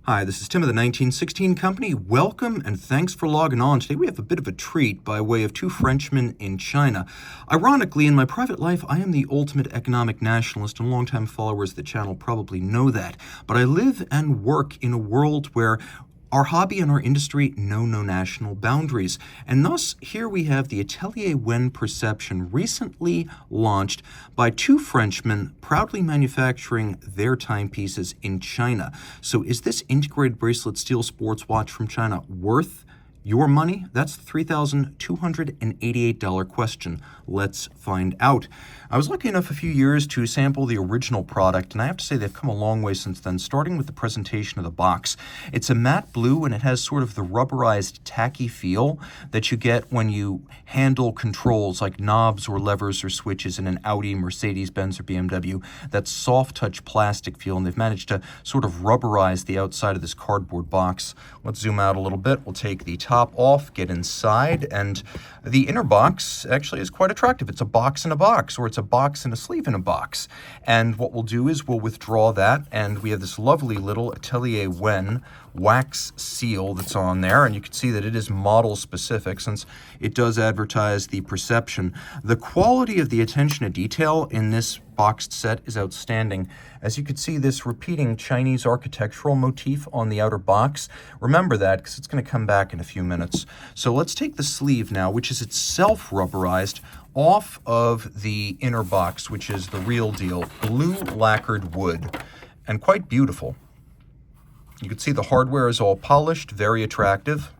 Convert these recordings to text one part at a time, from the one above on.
Hi, this is Tim of the 1916 Company. Welcome and thanks for logging on. Today we have a bit of a treat by way of two Frenchmen in China. Ironically, in my private life, I am the ultimate economic nationalist, and longtime followers of the channel probably know that. But I live and work in a world where our hobby and our industry know no national boundaries, and thus here we have the Atelier Wen Perception, recently launched by two Frenchmen proudly manufacturing their timepieces in China. So is this integrated bracelet steel sports watch from China worth your money? That's the $3,288 question. Let's find out. I was lucky enough a few years to sample the original product, and I have to say they've come a long way since then, starting with the presentation of the box. It's a matte blue, and it has sort of the rubberized, tacky feel that you get when you handle controls like knobs or levers or switches in an Audi, Mercedes-Benz, or BMW. That soft touch plastic feel, and they've managed to sort of rubberize the outside of this cardboard box. Let's zoom out a little bit. We'll take the top off, get inside, and the inner box actually is quite attractive. It's a box in a box, or it's a box and a sleeve in a box. And what we'll do is we'll withdraw that, and we have this lovely little Atelier Wen wax seal that's on there, and you can see that it is model specific since it does advertise the Perception. The quality of the attention to detail in this boxed set is outstanding. As you can see, this repeating Chinese architectural motif on the outer box. Remember that because it's going to come back in a few minutes. So let's take the sleeve now, which is itself rubberized, off of the inner box, which is the real deal, blue lacquered wood, and quite beautiful. You can see the hardware is all polished, very attractive.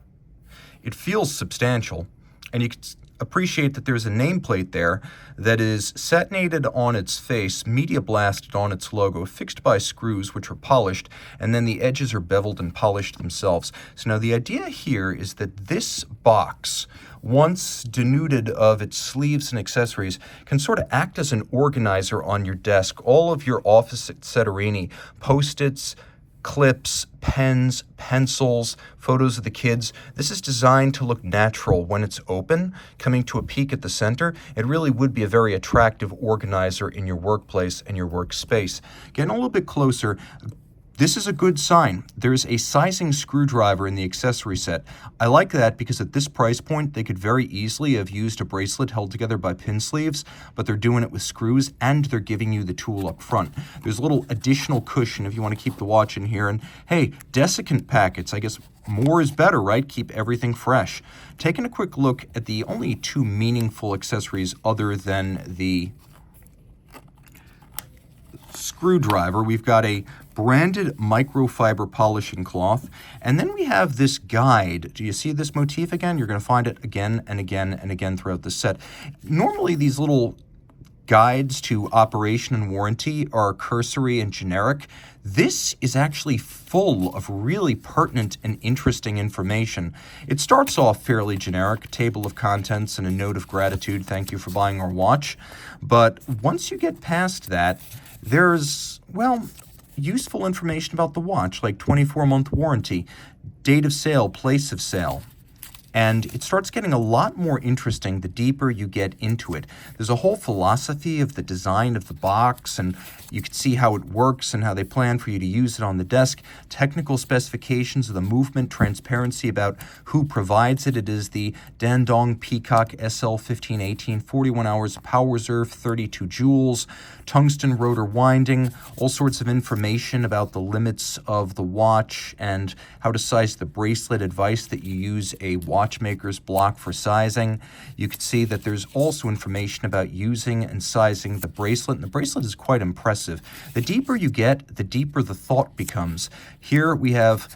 It feels substantial, and you can appreciate that there's a nameplate there that is satinated on its face, media blasted on its logo, fixed by screws which are polished, and then the edges are beveled and polished themselves. So now the idea here is that this box, once denuded of its sleeves and accessories, can sort of act as an organizer on your desk. All of your office etceterini, Post-its, clips, pens, pencils, photos of the kids. This is designed to look natural when it's open, coming to a peak at the center. It really would be a very attractive organizer in your workplace and your workspace. Getting a little bit closer, this is a good sign. There's a sizing screwdriver in the accessory set. I like that because at this price point, they could very easily have used a bracelet held together by pin sleeves, but they're doing it with screws and they're giving you the tool up front. There's a little additional cushion if you want to keep the watch in here. And hey, desiccant packets, I guess more is better, right? Keep everything fresh. Taking a quick look at the only two meaningful accessories other than the screwdriver, we've got a branded microfiber polishing cloth, and then we have this guide. Do you see this motif again? You're going to find it again and again and again throughout the set. Normally these little guides to operation and warranty are cursory and generic. This is actually full of really pertinent and interesting information. It starts off fairly generic, a table of contents and a note of gratitude, thank you for buying our watch. But once you get past that, there's, well, useful information about the watch, like 24-month warranty, date of sale, place of sale. And it starts getting a lot more interesting the deeper you get into it. There's a whole philosophy of the design of the box, and you can see how it works and how they plan for you to use it on the desk. Technical specifications of the movement, transparency about who provides it. It is the Dandong Peacock SL1518, 41 hours power reserve, 32 joules, tungsten rotor winding, all sorts of information about the limits of the watch and how to size the bracelet, advice that you use a watchmaker's block for sizing. You can see that there's also information about using and sizing the bracelet, and the bracelet is quite impressive. The deeper you get, the deeper the thought becomes. Here we have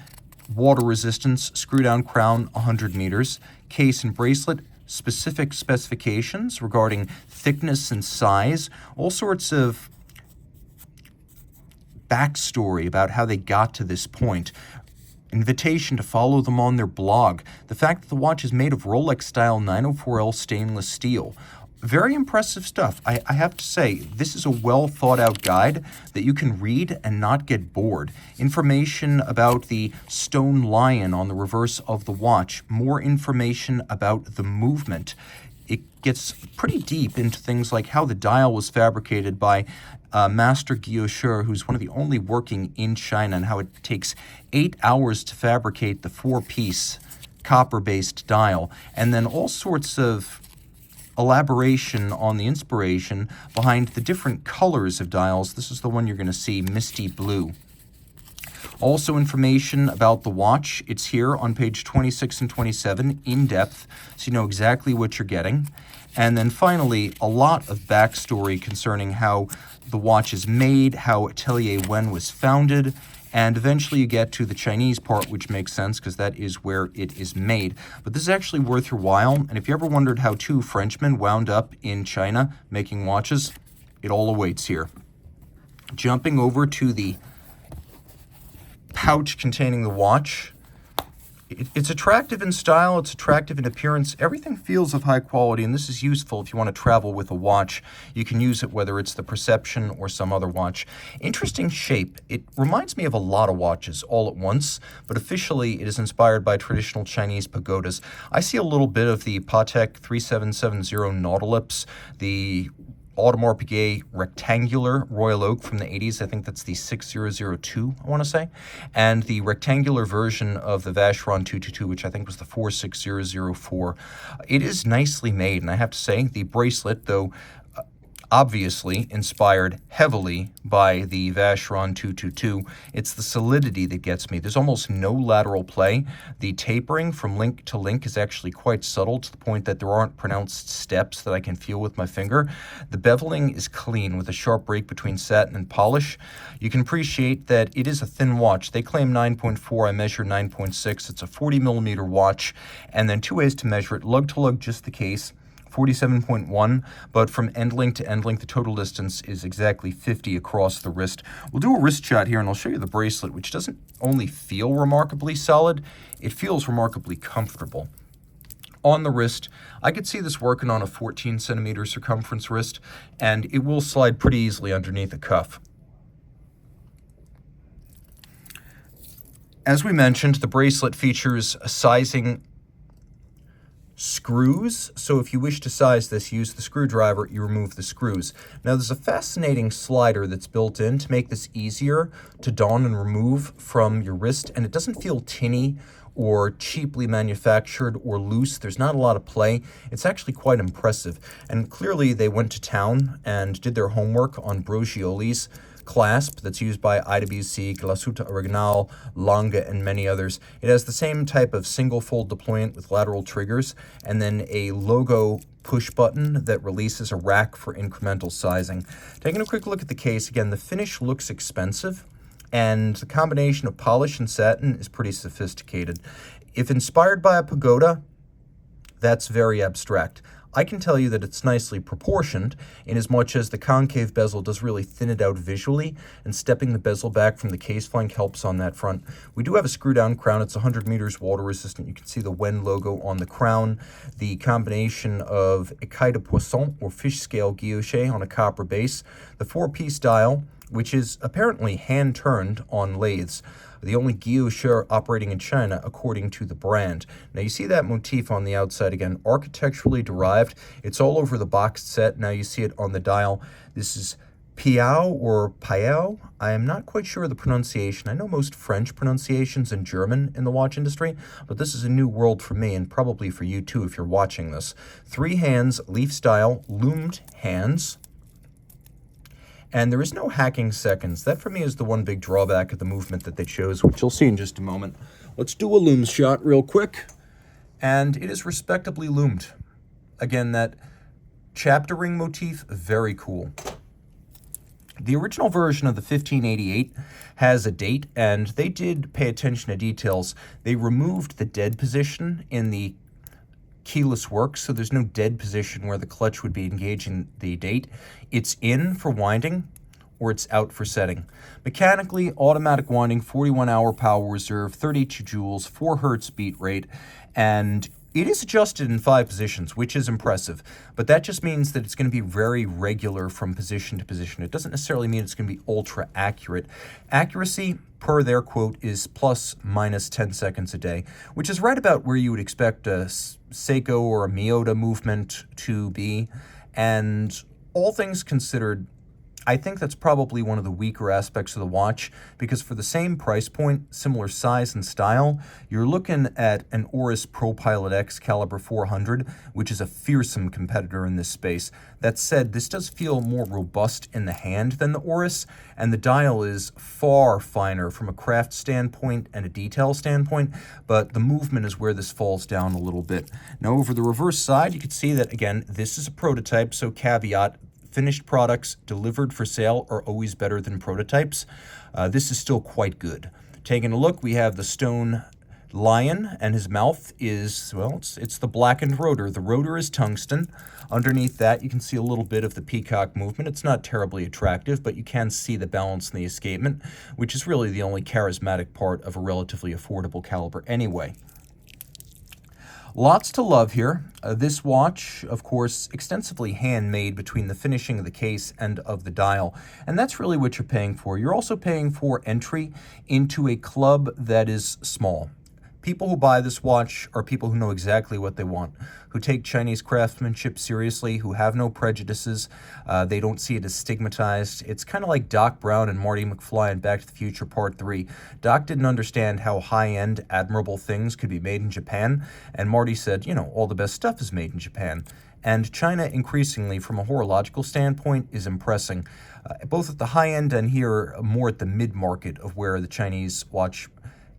water resistance, screw down crown, 100 meters, case and bracelet, specific specifications regarding thickness and size, all sorts of backstory about how they got to this point. Invitation to follow them on their blog. The fact that the watch is made of Rolex-style 904L stainless steel. Very impressive stuff. I have to say, this is a well-thought-out guide that you can read and not get bored. Information about the stone lion on the reverse of the watch. More information about the movement. it gets pretty deep into things like how the dial was fabricated by Master Guillocher, who's one of the only working in China, and how it takes 8 hours to fabricate the 4-piece copper-based dial, and then all sorts of elaboration on the inspiration behind the different colors of dials. This is the one you're going to see, Misty Blue. Also information about the watch. It's here on page 26 and 27 in depth, so you know exactly what you're getting. And then finally, a lot of backstory concerning how the watch is made, how Atelier Wen was founded, and eventually you get to the Chinese part, which makes sense because that is where it is made. But this is actually worth your while, and if you ever wondered how two Frenchmen wound up in China making watches, it all awaits here. Jumping over to the pouch containing the watch. It's attractive in style, it's attractive in appearance. Everything feels of high quality, and this is useful if you want to travel with a watch. You can use it whether it's the Perception or some other watch. Interesting shape. It reminds me of a lot of watches all at once, but officially it is inspired by traditional Chinese pagodas. I see a little bit of the Patek 3770 Nautilus, the Audemars Piguet rectangular Royal Oak from the 80s. I think that's the 6002, I want to say. And the rectangular version of the Vacheron 222, which I think was the 46004. It is nicely made, and I have to say, the bracelet, though obviously inspired heavily by the Vacheron 222. It's the solidity that gets me. There's almost no lateral play. The tapering from link to link is actually quite subtle to the point that there aren't pronounced steps that I can feel with my finger. The beveling is clean with a sharp break between satin and polish. You can appreciate that it is a thin watch. They claim 9.4, I measure 9.6. It's a 40 millimeter watch, and then two ways to measure it. Lug to lug, just the case. 47.1, but from end link to end link, the total distance is exactly 50 across the wrist. We'll do a wrist shot here, and I'll show you the bracelet, which doesn't only feel remarkably solid, it feels remarkably comfortable. On the wrist, I could see this working on a 14 centimeter circumference wrist, and it will slide pretty easily underneath the cuff. As we mentioned, the bracelet features a sizing screws, so if you wish to size this, use the screwdriver, you remove the screws. Now there's a fascinating slider that's built in to make this easier to don and remove from your wrist, and it doesn't feel tinny or cheaply manufactured or loose. There's not a lot of play. It's actually quite impressive, and clearly they went to town and did their homework on Brogioli's clasp that's used by IWC, Glasuta Original, Lange, and many others. It has the same type of single fold deployment with lateral triggers, and then a logo push button that releases a rack for incremental sizing. Taking a quick look at the case, again, the finish looks expensive, and the combination of polish and satin is pretty sophisticated. If inspired by a pagoda, that's very abstract. I can tell you that it's nicely proportioned in as much as the concave bezel does really thin it out visually, and stepping the bezel back from the case flank helps on that front. We do have a screw down crown. It's 100 meters water resistant. You can see the Wen logo on the crown. The combination of écaille de poisson or fish scale guilloche on a copper base. The 4-piece dial, which is apparently hand turned on lathes. The only guilloche operating in China according to the brand. Now you see that motif on the outside again, architecturally derived. It's all over the boxed set. Now you see it on the dial. This is Piao or Piao. I am not quite sure of the pronunciation. I know most French pronunciations and German in the watch industry, but this is a new world for me and probably for you too if you're watching this. 3 hands, leaf style, loomed hands. And there is no hacking seconds. That for me is the one big drawback of the movement that they chose, which you'll see in just a moment. Let's do a loom shot real quick. And it is respectably loomed. Again, that chapter ring motif, very cool. The original version of the 1588 has a date, and they did pay attention to details. They removed the dead position in the keyless work, so there's no dead position where the clutch would be engaging the date. It's in for winding, or it's out for setting. Mechanically, automatic winding, 41-hour power reserve, 32 joules, 4 hertz beat rate, and It is adjusted in 5 positions, which is impressive, but that just means that it's going to be very regular from position to position. It doesn't necessarily mean it's going to be ultra accurate. Accuracy, per their quote, is plus minus 10 seconds a day, which is right about where you would expect a Seiko or a Miyota movement to be. And all things considered, I think that's probably one of the weaker aspects of the watch, because for the same price point, similar size and style, you're looking at an Oris ProPilot X caliber 400, which is a fearsome competitor in this space. That said, this does feel more robust in the hand than the Oris, and the dial is far finer from a craft standpoint and a detail standpoint, but the movement is where this falls down a little bit. Now, over the reverse side, you can see that, again, this is a prototype, so caveat, finished products delivered for sale are always better than prototypes. This is still quite good. Taking a look, we have the stone lion, and his mouth is, well, it's the blackened rotor. The rotor is tungsten. Underneath that, you can see a little bit of the peacock movement. It's not terribly attractive, but you can see the balance and the escapement, which is really the only charismatic part of a relatively affordable caliber anyway. Lots to love here. This watch, of course, extensively handmade between the finishing of the case and of the dial. And that's really what you're paying for. You're also paying for entry into a club that is small. People who buy this watch are people who know exactly what they want, who take Chinese craftsmanship seriously, who have no prejudices. They don't see it as stigmatized. It's kind of like Doc Brown and Marty McFly in Back to the Future Part 3. Doc didn't understand how high-end, admirable things could be made in Japan, and Marty said, you know, all the best stuff is made in Japan. And China, increasingly, from a horological standpoint, is impressing, both at the high end and here more at the mid-market of where the Chinese watch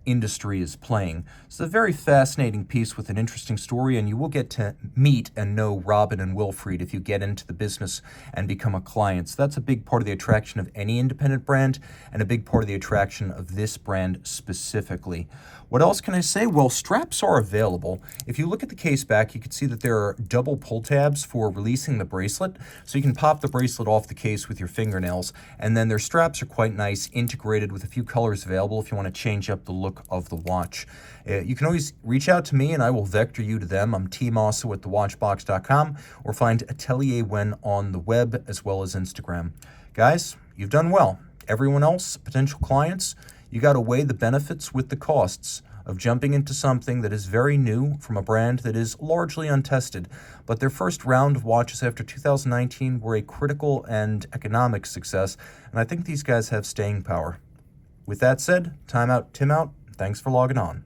industry is playing. It's a very fascinating piece with an interesting story, and you will get to meet and know Robin and Wilfried if you get into the business and become a client. So that's a big part of the attraction of any independent brand, and a big part of the attraction of this brand specifically. What else can I say? Well, straps are available. If you look at the case back, you can see that there are double pull tabs for releasing the bracelet, so you can pop the bracelet off the case with your fingernails, and then their straps are quite nice, integrated with a few colors available if you want to change up the look of the watch. You can always reach out to me and I will vector you to them. I'm Team Mosso at thewatchbox.com, or find Atelier Wen on the web as well as Instagram. Guys, you've done well. Everyone else, potential clients, you got to weigh the benefits with the costs of jumping into something that is very new from a brand that is largely untested. But their first round of watches after 2019 were a critical and economic success, and I think these guys have staying power. With that said, time out, Tim out. Thanks for logging on.